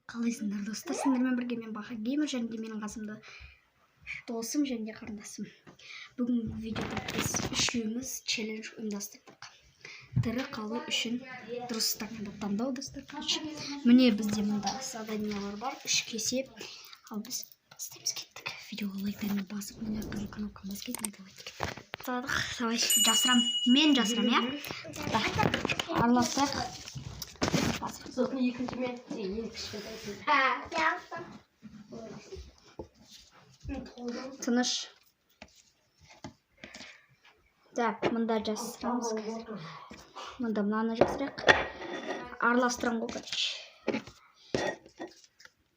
Қалайсыңдар достар, сендермен бірге мен Баха Геймер және де менің қасымда досым және де қарындасым. Бүгінгі видеода біз үшеуміз челлендж ұйымдастырдық. Тірі қалу үшін дұрыс таңдауды таңдау достар. Міне бізде мында заданиялар бар, 3 кесе. Ал біз бастаймыз, кеттік. Видеоға лайктармен басып, міне кнопканы басып кеттік. Давай жасырам. Мен жасырам, я? Араласақ. Сосын екінші мен ең кішкентайсың. Тыныш. Так, мында жасырамыз. Мында мынаны жасырайық. Араластырам ғой, короче.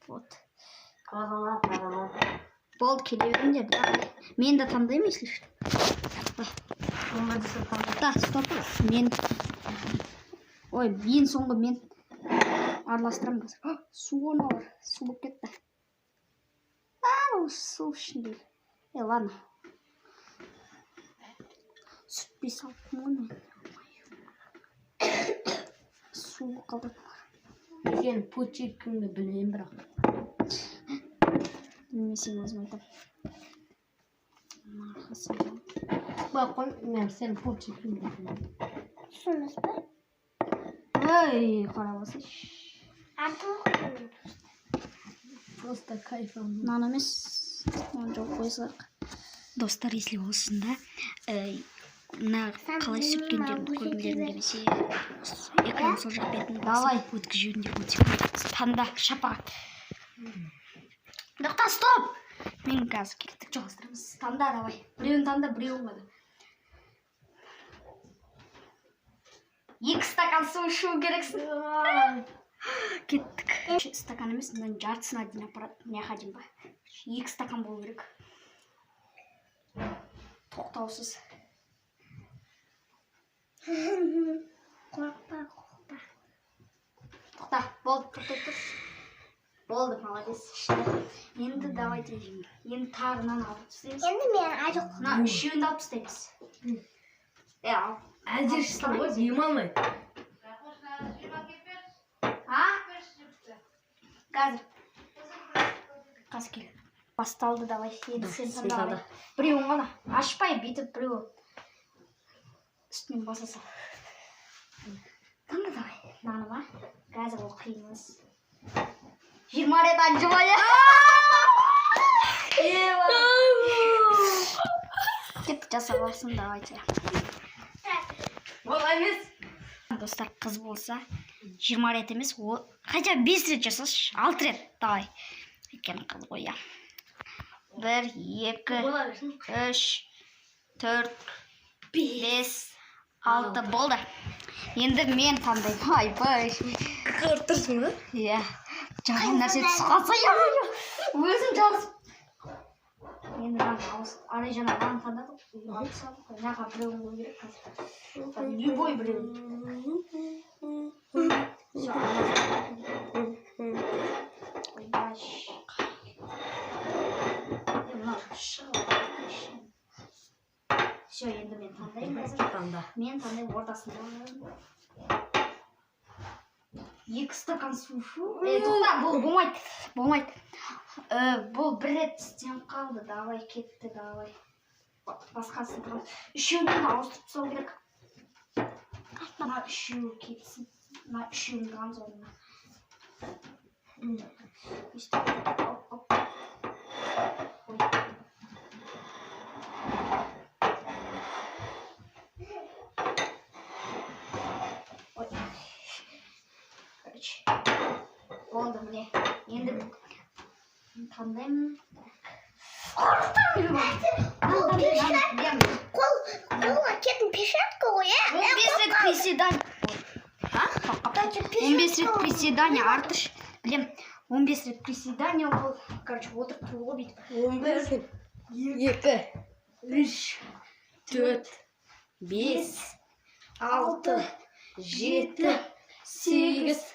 Вот. Болды, келе беріңдер. Мен де таңдаймын, если что. Да, стоп. Мен. Ой, ең соңғы мен. Араластырам қазір. Су орналар. Су болып кетті. Су ішінде. Ладно. Сүтпей салыптым ғой мен. Су қалды. Мен почеркіңді білмеймін бірақ. Білмесең өзім айтам. Бақ қой, мен сен почеркіңді білмеймін. Түсініңіз бе? Ой, қарабасыш. Просто кайфам. Мынаны емес. Мынаны жоқ қойсақ. Достар, если осында қалай сүрткендерімді көргілерін немесе экран сол жақ бетін басып өткізуінде таңда шапағат. Тоқта, стоп! Мен қазір кеттік жалғастырамыз. Таңда, давай. Біреуін таңда, біреуін ғады. 2 стакан су ішу керексің. Кеттік. Стакан емес, мындан жартысын один аппарат. Неғадим ба? 2 стакан болу керек. Тоқтаусыз. Қорқпа. Тоқта, болды, тоқтап. Болды, молодец. Енді давайте енді тағынан алып түстейміз. Енді мен ажық. Мына үшеуінді алып түстейміз. Ал. Әдершісің ғой, демалмай. Қазір кел. Басталды, давай. Енді сен таңда. Біреуін ғана. Ашпай, бүйтіп біреуі. Үстінен басаса. Таңда, давай. Мынаны ма? Қазір ол қиын емес. 20 рет анжымай. Кеттік, жасап алсын, давайте. Олай емес. Достар, қыз болса 20 рет емес, хотя 5 рет жасашы, 6 рет, давай. Екен қыз ғой, я. 1, 2, 3, 4, 5, 6, болды. Енді мен таңдаймын. Айбай. Қырып тұрсың ба? Иә. Жағын нәрсе түсіп қалса, өзім жазып. Енді арай жаңа ғаны таңдадық. Жаңа біреуін қой керек қазір. Любой біреуін. Все, енді мен таңдаймын. Мен таңдаймын ортасында. 2 стакан су ішу. Тоқта, бұл болмайды. Бұл 1 рет істен қалды. Давай, кетті, давай. Басқасын қалды. Үшеуін ауыстырып сол керек. Мына үшеуі кетсін. Мына үшеуін қалды орнына. Болды, міне. Енді таңдаймын. Қолға кетін пешатка ғой, 15 рет приседания. 15 рет приседания артыш. Білем, 15 рет приседания ол. Короче, отырып тұру ғой бүйтіп. 11, 2, 3, 4, 5, 6, 7, 8,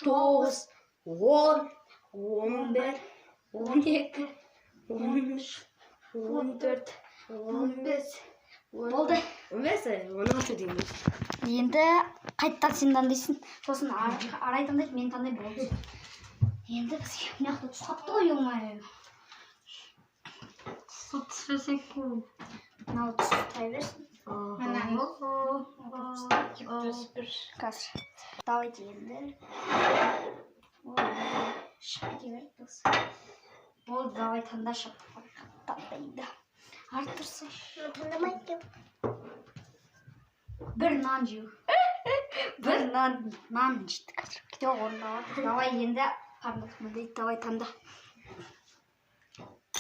9, 10, 11, 12, 13, 14, 15. Болды. 16 деймін. Енді қайттан сен таңдайсың. Сосын арай таңдайды, мен таңдай болды. Енді бізге мына жақта тұсапты ғой оңай. Su түсірсек бұл. Мынау тұстай берсін. Қазір. Давайте енді. Шығып кете берді. Болды, давай таңдашы. Таңдайды. Артырсың. Таңдамайды. Bir nan жеу. Bir nan жейді қазір. Кете орындауы. Давай енді қарындасым дейді. Давай таңда.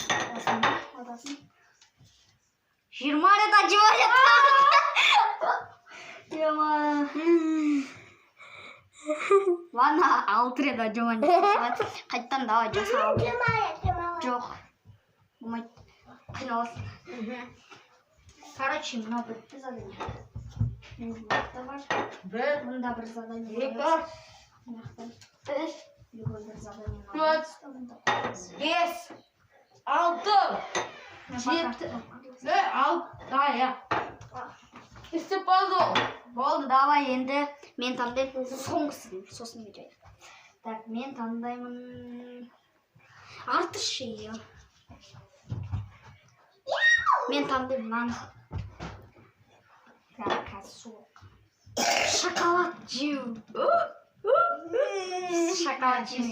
Одасын ба? Одасын. 20 рет жеп Яма. Ладно, 6 рет жаман жасап. Қайттан давай жаса. Жоқ. Болмайды. Қиналасың. Короче, мынау бітті задание. Мында бір задание бар. Любой задание. 5, 6, 7, 6. Істеп болды. Болды, давай енді мен таңдаймын. Соңғысы сосын видео. Так, мен таңдаймын. Артыш ше. Мен таңдаймын нан. Қазір суық. Шоколад жеу. Шоколад жеу.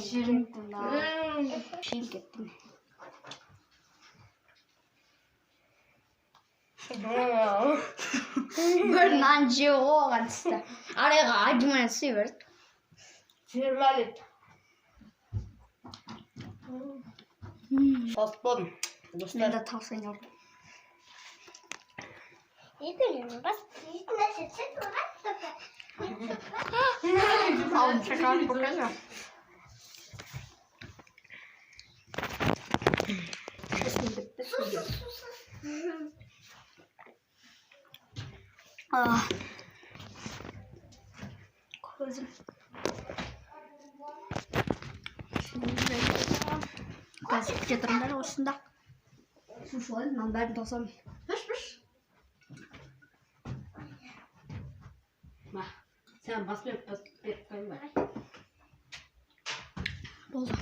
Шейін кеттім. Бір нан жеу оған түсті. Арайға ажымай сүй берді. 20 рет. Таспадым. Мен де таусын алдым. Алдым шоколад покажу. Көзім. Қазір күте тұрыңдар осында. Солай, мынаны бәрін тосам. Біш. Sen bas berip koyma. Болды.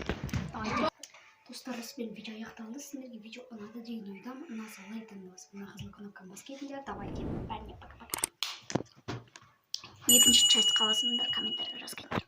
Достар, мен видео аяқталды. Сіздерге видео ұнады деген ойдамын. Ұнаса лайк таңдаңыз. Мына қызыл кнопканы басып кетіңдер. Давайте бәріне пока-пока. Екінші часть қаласында комментарий жазыңдар.